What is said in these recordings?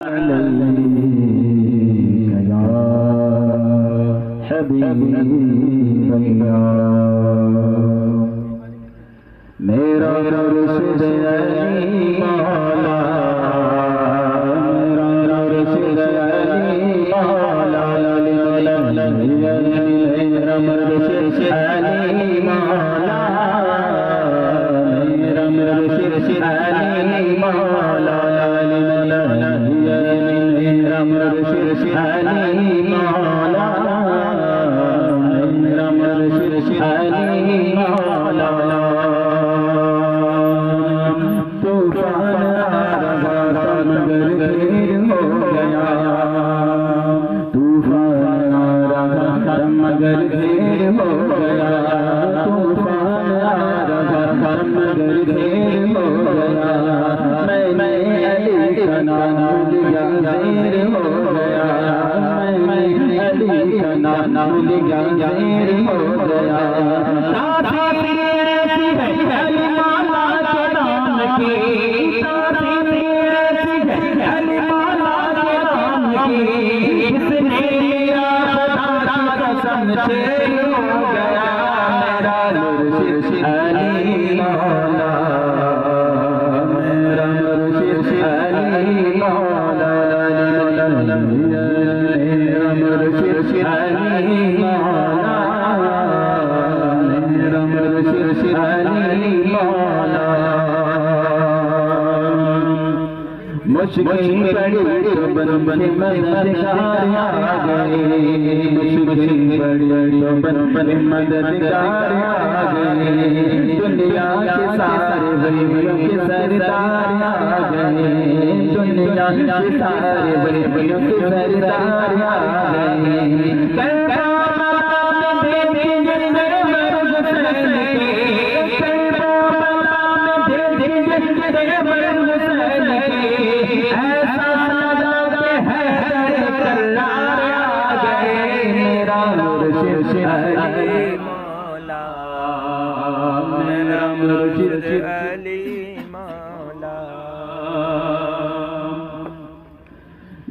عليك يا حبيب الله میرا مرشد علی مولا میرا مرشد علی مولا میرا مرشد علی مولا میرا مرشد علی مولا میرا مرشد علی مولا میرا مرشد علی مولا مگر دیر ہو گیا طوفان آ رہا مگر دیر ہو گیا میں علی کا نام لیا دیر ہو گیا میں علی کا نام لیا دیر ہو گیا علی مولا کے نام کی علی مولا کے نام کی اس نے شیر ہو گیا میرا مرشد علی مولا میرا مرشد علی مولا میرا مرشد علی مولا میرا مرشد علی مولا مشکل پڑی تو بن مددگار آ گئے مشکل پڑی تو بن مددگار آ گئے دنیا کے سارے ولیوں کے سردار آ گئے دنیا کے سارے ولیوں کے سردار آ گئے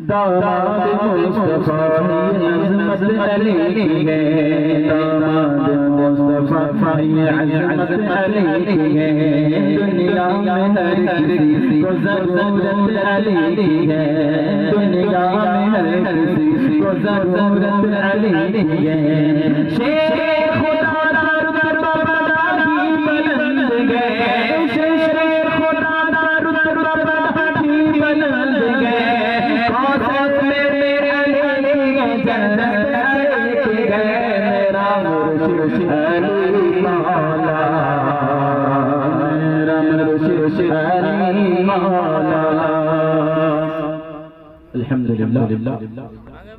داماد مصطفیٰ عظمت علی کی ہے داماد مصطفیٰ عظمت علی کی ہے دنیا میں ہر کسی کو ضرورت علی کی ہے دنیا میں ہر کسی کو ضرورت علی کی ہے شیر خدا در بڑا ہی بلند گئے شیر خدا در بڑا ہی بلند گئے میرا مرشد علی مولا میرا مرشد علی مولا الحمدللہ